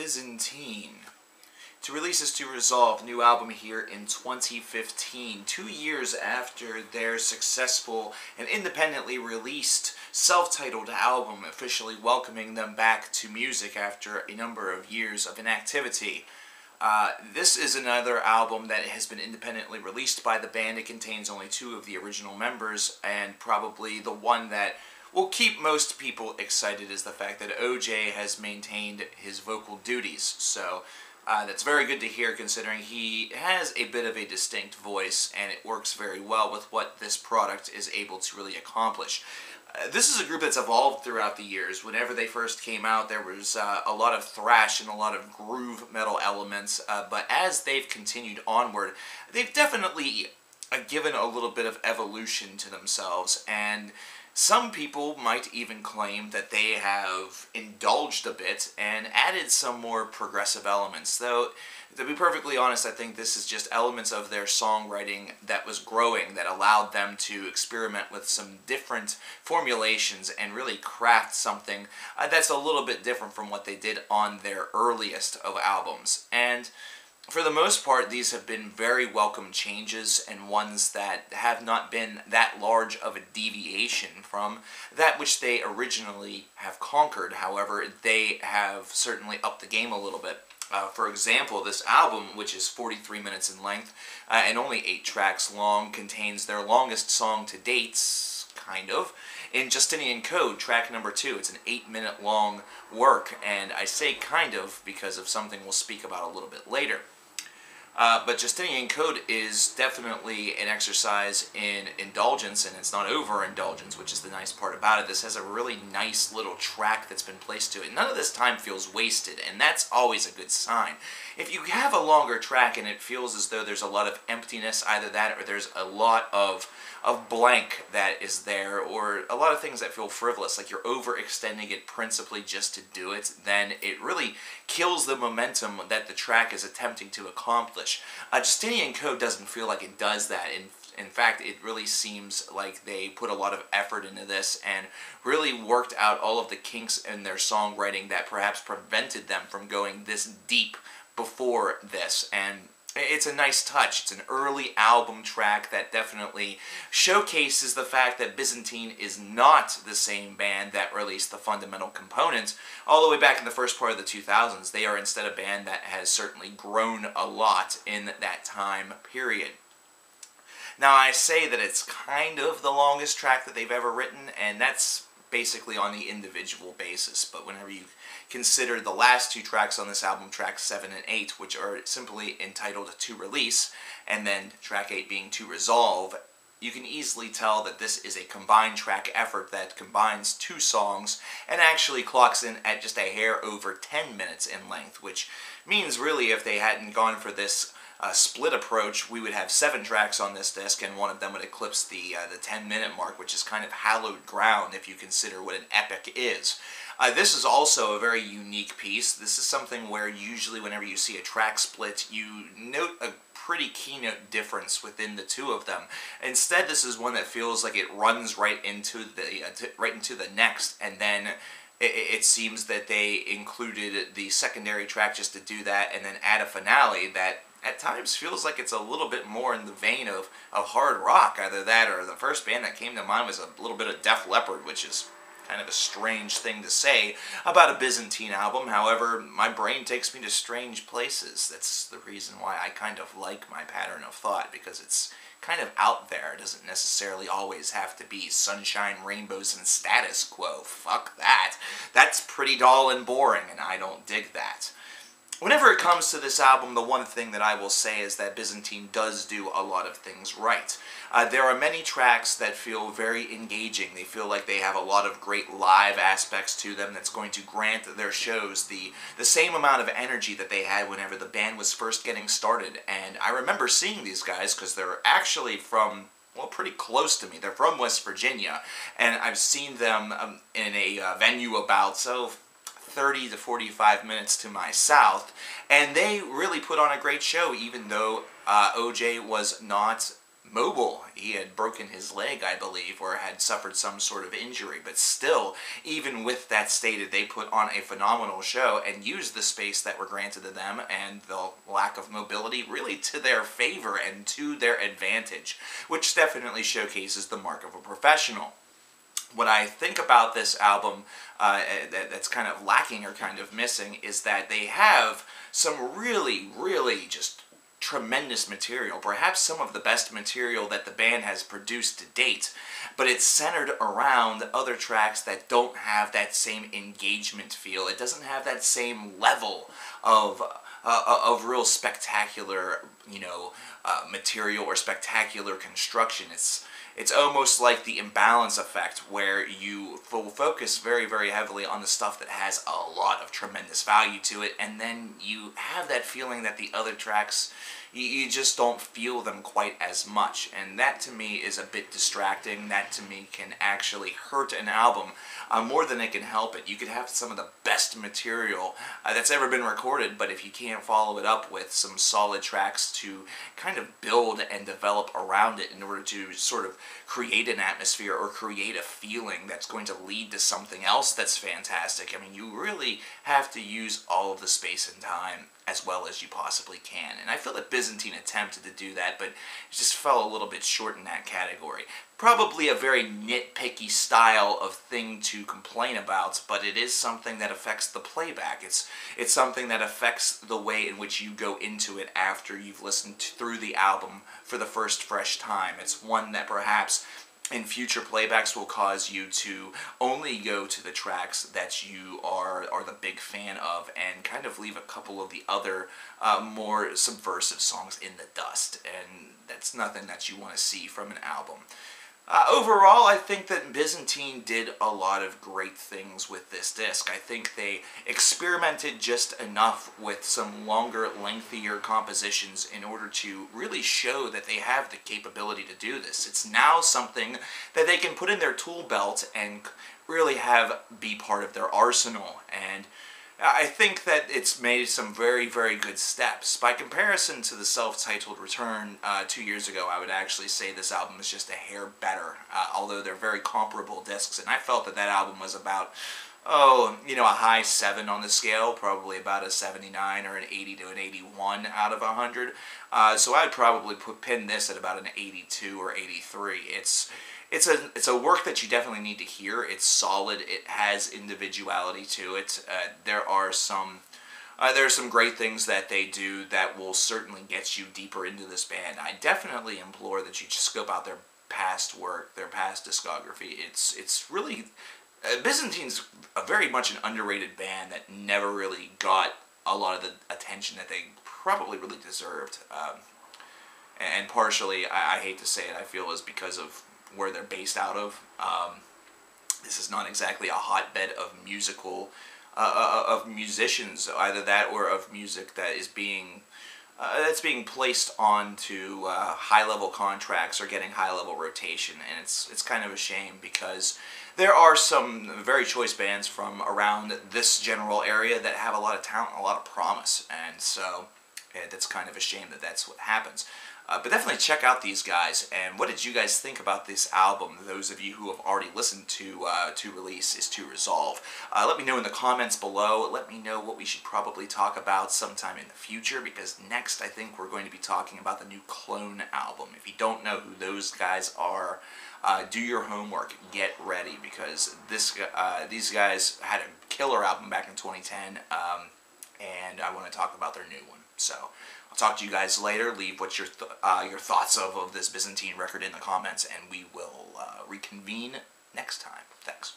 Byzantine to release his To Resolve new album here in 2015, 2 years after their successful and independently released self-titled album, officially welcoming them back to music after a number of years of inactivity. This is another album that has been independently released by the band. It contains only 2 of the original members, and probably the one that will keep most people excited is the fact that OJ has maintained his vocal duties. So that's very good to hear, considering he has a bit of a distinct voice, and it works very well with what this product is able to really accomplish. This is a group that's evolved throughout the years. Whenever they first came out, there was a lot of thrash and a lot of groove metal elements, but as they've continued onward, they've definitely given a little bit of evolution to themselves, and some people might even claim that they have indulged a bit and added some more progressive elements. Though, to be perfectly honest, I think this is just elements of their songwriting that was growing that allowed them to experiment with some different formulations and really craft something that's a little bit different from what they did on their earliest of albums. And for the most part, these have been very welcome changes, and ones that have not been that large of a deviation from that which they originally have conquered. However, they have certainly upped the game a little bit. For example, this album, which is 43 minutes in length and only 8 tracks long, contains their longest song to date, kind of, in Justinian Code, track number 2. It's an 8-minute long work, and I say kind of because of something we'll speak about a little bit later. But Justinian Code is definitely an exercise in indulgence, and it's not overindulgence, which is the nice part about it. This has a really nice little track that's been placed to it. None of this time feels wasted, and that's always a good sign. If you have a longer track and it feels as though there's a lot of emptiness, either that or there's a lot of blank that is there, or a lot of things that feel frivolous, like you're overextending it principally just to do it, then it really kills the momentum that the track is attempting to accomplish. Justinian Code doesn't feel like it does that. In fact, it really seems like they put a lot of effort into this and really worked out all of the kinks in their songwriting that perhaps prevented them from going this deep before this. And it's a nice touch. It's an early album track that definitely showcases the fact that Byzantine is not the same band that released the fundamental components all the way back in the first part of the 2000s. They are instead a band that has certainly grown a lot in that time period. Now, I say that it's kind of the longest track that they've ever written, and that's basically on the individual basis. But whenever you consider the last 2 tracks on this album, tracks 7 and 8, which are simply entitled To Release, and then track 8 being To Resolve, you can easily tell that this is a combined track effort that combines 2 songs and actually clocks in at just a hair over 10 minutes in length, which means really if they hadn't gone for this split approach, we would have 7 tracks on this disc, and one of them would eclipse the 10-minute mark, which is kind of hallowed ground if you consider what an epic is. This is also a very unique piece. This is something where usually whenever you see a track split, you note a pretty keynote difference within the 2 of them. Instead, this is one that feels like it runs right into the next, and then it seems that they included the secondary track just to do that, and then add a finale that at times feels like it's a little bit more in the vein of hard rock. Either that, or the first band that came to mind was a little bit of Def Leppard, which is kind of a strange thing to say about a Byzantine album. However, my brain takes me to strange places. That's the reason why I kind of like my pattern of thought, because it's kind of out there. It doesn't necessarily always have to be sunshine, rainbows, and status quo. Fuck that. That's pretty dull and boring, and I don't dig that. Whenever it comes to this album, the one thing that I will say is that Byzantine does do a lot of things right. There are many tracks that feel very engaging. They feel like they have a lot of great live aspects to them that's going to grant their shows the same amount of energy that they had whenever the band was first getting started. And I remember seeing these guys because they're actually from, well, pretty close to me. They're from West Virginia, and I've seen them in a venue about, 30 to 45 minutes to my south, and they really put on a great show, even though OJ was not mobile. He had broken his leg, I believe, or had suffered some sort of injury. But still, even with that stated, they put on a phenomenal show and used the space that were granted to them and the lack of mobility really to their favor and to their advantage, which definitely showcases the mark of a professional. What I think about this album that's kind of lacking or kind of missing is that they have some really just tremendous material, perhaps some of the best material that the band has produced to date, but it's centered around other tracks that don't have that same engagement feel. It doesn't have that same level of real spectacular, material or spectacular construction. It's almost like the imbalance effect, where you will focus very heavily on the stuff that has a lot of tremendous value to it, and then you have that feeling that the other tracks, you just don't feel them quite as much. And that to me is a bit distracting. That to me can actually hurt an album more than it can help it. You could have some of the best material that's ever been recorded, but if you can't follow it up with some solid tracks to kind of build and develop around it in order to sort of create an atmosphere or create a feeling that's going to lead to something else that's fantastic, I mean, you really have to use all of the space and time as well as you possibly can. And I feel that Byzantine attempted to do that, but it just fell a little bit short in that category. Probably a very nitpicky style of thing to complain about, but it is something that affects the playback. It's something that affects the way in which you go into it after you've listened through the album for the first fresh time. It's one that perhaps in future playbacks will cause you to only go to the tracks that you are the big fan of and kind of leave a couple of the other more subversive songs in the dust. And that's nothing that you want to see from an album. Overall, I think that Byzantine did a lot of great things with this disc. I think they experimented just enough with some longer, lengthier compositions in order to really show that they have the capability to do this. It's now something that they can put in their tool belt and really have be part of their arsenal. And I think that it's made some very good steps. By comparison to the self-titled Return 2 years ago, I would actually say this album is just a hair better, although they're very comparable discs. And I felt that that album was about, a high 7 on the scale, probably about a 79 or an 80 to an 81 out of 100. So I'd probably pin this at about an 82 or 83. It's a work that you definitely need to hear. It's solid. It has individuality to it. There are some great things that they do that will certainly get you deeper into this band. I definitely implore that you just scope out their past work, their past discography. It's really Byzantine's very much an underrated band that never really got a lot of the attention that they probably really deserved. And partially, I hate to say it, I feel is because of where they're based out of. This is not exactly a hotbed of musicians, either that or of music that is being placed onto high-level contracts or getting high-level rotation, and it's kind of a shame because there are some very choice bands from around this general area that have a lot of talent, a lot of promise, and so that's kind of a shame that that's what happens. But definitely check out these guys. And what did you guys think about this album? Those of you who have already listened to Release is to Resolve. Let me know in the comments below. Let me know what we should probably talk about sometime in the future, because next I think we're going to be talking about the new Clone album. If you don't know who those guys are, do your homework, get ready, because these guys had a killer album back in 2010, and I want to talk about their new one. So I'll talk to you guys later. Leave what your thoughts of this Byzantine record in the comments, and we will reconvene next time. Thanks.